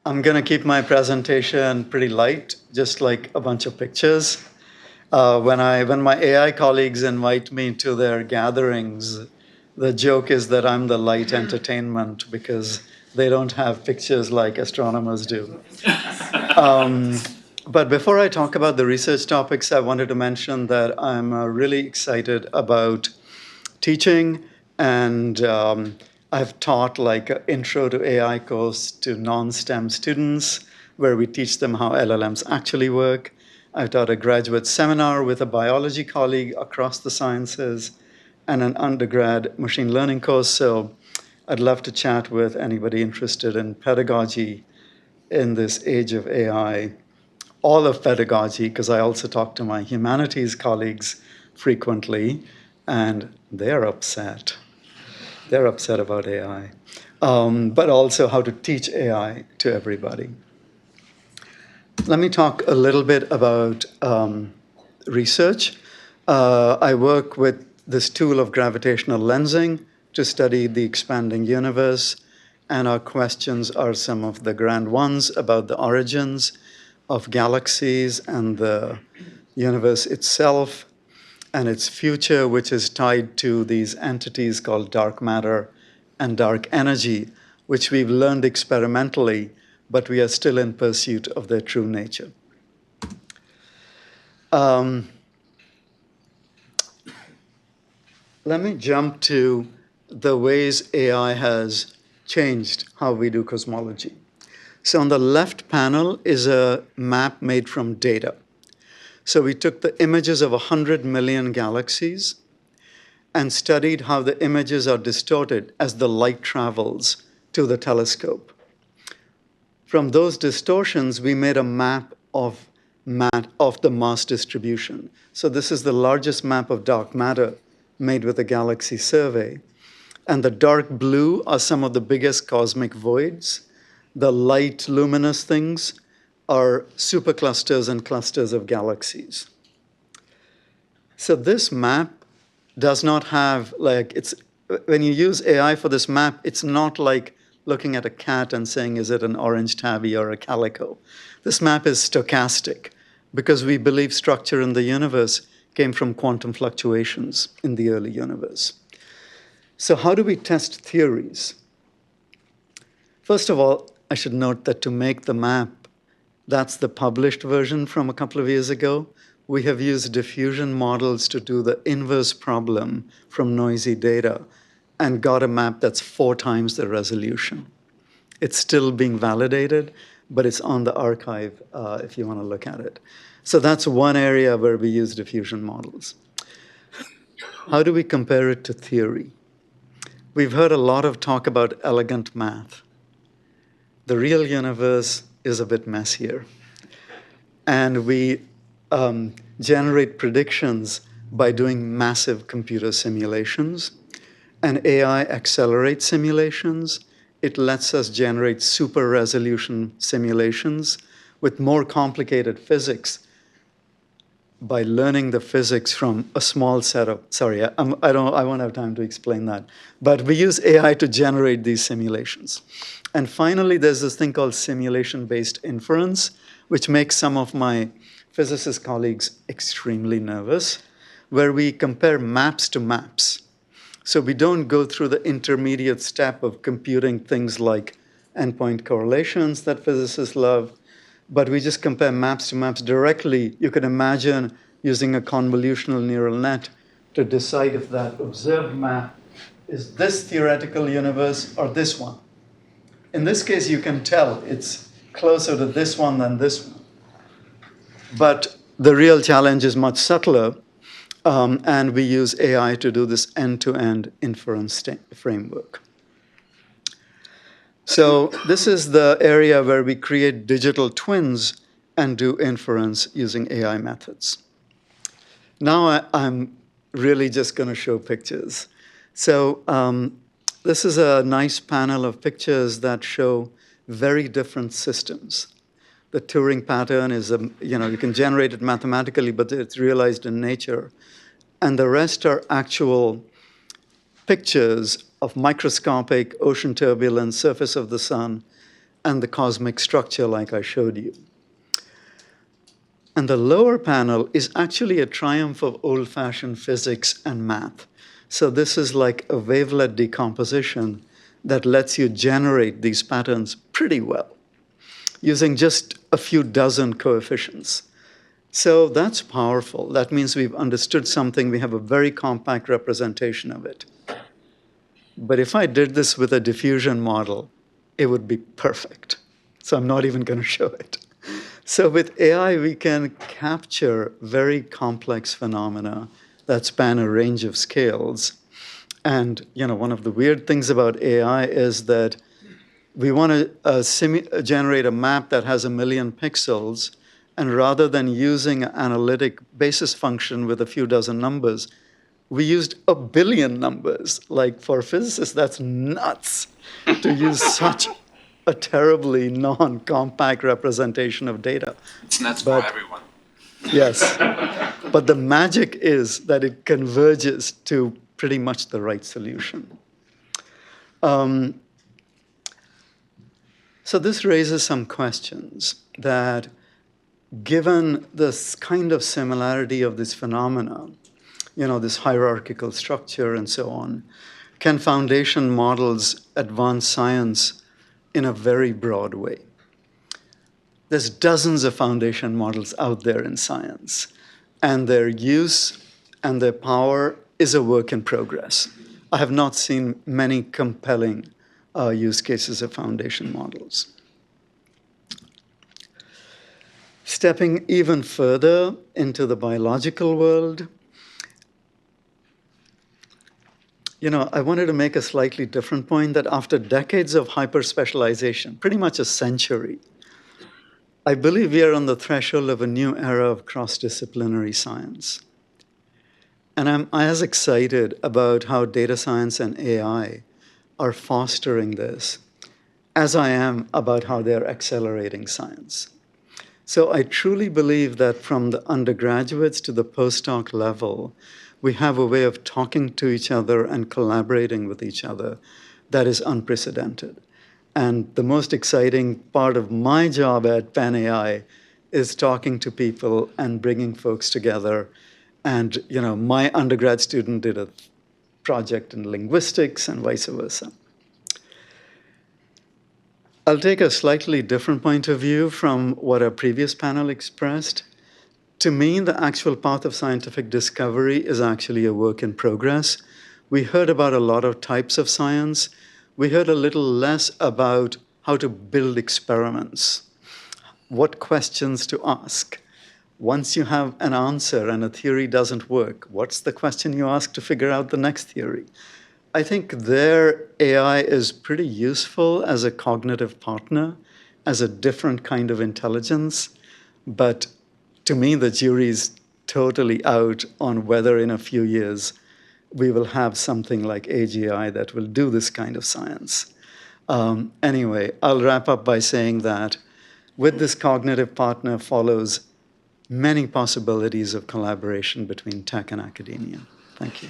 I'm going to keep my presentation pretty light, just like a bunch of pictures. When my AI colleagues invite me to their gatherings, the joke is that I'm the light entertainment because they don't have pictures like astronomers do. But before I talk about the research topics, I wanted to mention that I'm really excited about teaching, and I've taught like an intro to AI course to non-STEM students where we teach them how LLMs actually work. I've taught a graduate seminar with a biology colleague across the sciences and an undergrad machine learning course. So I'd love to chat with anybody interested in pedagogy in this age of AI, all of pedagogy, because I also talk to my humanities colleagues frequently, and they're upset. They're upset about AI, but also how to teach AI to everybody. Let me talk a little bit about research. I work with this tool of gravitational lensing to study the expanding universe, and our questions are some of the grand ones about the origins of galaxies and the universe itself and its future, which is tied to these entities called dark matter and dark energy, which we've learned experimentally, but we are still in pursuit of their true nature. Let me jump to the ways AI has changed how we do cosmology. So on the left panel is a map made from data. So we took the images of 100 million galaxies and studied how the images are distorted as the light travels to the telescope. From those distortions, we made a map of the mass distribution. So this is the largest map of dark matter made with a galaxy survey. And the dark blue are some of the biggest cosmic voids. The light luminous things are superclusters and clusters of galaxies. So this map does not have, when you use AI for this map, it's not like looking at a cat and saying, is it an orange tabby or a calico? This map is stochastic because we believe structure in the universe came from quantum fluctuations in the early universe. So how do we test theories? First of all, I should note that to make the map, that's the published version from a couple of years ago. We have used diffusion models to do the inverse problem from noisy data and got a map that's 4 times the resolution. It's still being validated, but it's on the archive if you want to look at it. So that's one area where we use diffusion models. How do we compare it to theory? We've heard a lot of talk about elegant math. The real universe is a bit messier. And we generate predictions by doing massive computer simulations. And AI accelerates simulations. It lets us generate super resolution simulations with more complicated physics by learning the physics from a small set of, sorry, I won't have time to explain that. But we use AI to generate these simulations. And finally, there's this thing called simulation-based inference, which makes some of my physicist colleagues extremely nervous, where we compare maps to maps. So we don't go through the intermediate step of computing things like endpoint correlations that physicists love, but we just compare maps to maps directly. You can imagine using a convolutional neural net to decide if that observed map is this theoretical universe or this one. In this case, you can tell it's closer to this one than this one. But the real challenge is much subtler, and we use AI to do this end-to-end inference framework. So this is the area where we create digital twins and do inference using AI methods. Now I'm really just going to show pictures. So this is a nice panel of pictures that show very different systems. The Turing pattern is, you can generate it mathematically, but it's realized in nature. And the rest are actual pictures of microscopic ocean turbulence, surface of the sun, and the cosmic structure like I showed you. And the lower panel is actually a triumph of old-fashioned physics and math. So this is like a wavelet decomposition that lets you generate these patterns pretty well using just a few dozen coefficients. So that's powerful. That means we've understood something. We have a very compact representation of it. But if I did this with a diffusion model, it would be perfect. So I'm not even going to show it. So with AI, we can capture very complex phenomena that span a range of scales. And one of the weird things about AI is that we want to generate a map that has 1 million pixels, and rather than using an analytic basis function with a few dozen numbers, we used 1 billion numbers. Like for physicists, that's nuts to use such a terribly non-compact representation of data. It's nuts for everyone. Yes. But the magic is that it converges to pretty much the right solution. So this raises some questions that, given this kind of similarity of this phenomena, this hierarchical structure and so on, can foundation models advance science in a very broad way? There's dozens of foundation models out there in science, and their use and their power is a work in progress. I have not seen many compelling use cases of foundation models. Stepping even further into the biological world, I wanted to make a slightly different point that after decades of hyper-specialization, pretty much a century, I believe we are on the threshold of a new era of cross-disciplinary science. And I'm as excited about how data science and AI are fostering this as I am about how they're accelerating science. So I truly believe that from the undergraduates to the postdoc level, we have a way of talking to each other and collaborating with each other that is unprecedented. And the most exciting part of my job at Penn AI is talking to people and bringing folks together. And my undergrad student did a project in linguistics and vice versa. I'll take a slightly different point of view from what our previous panel expressed. To me, the actual path of scientific discovery is actually a work in progress. We heard about a lot of types of science. We heard a little less about how to build experiments, what questions to ask. Once you have an answer and a theory doesn't work, what's the question you ask to figure out the next theory? I think their AI is pretty useful as a cognitive partner, as a different kind of intelligence. But to me, the jury's totally out on whether in a few years we will have something like AGI that will do this kind of science. Anyway, I'll wrap up by saying that with this cognitive partner follows many possibilities of collaboration between tech and academia. Thank you.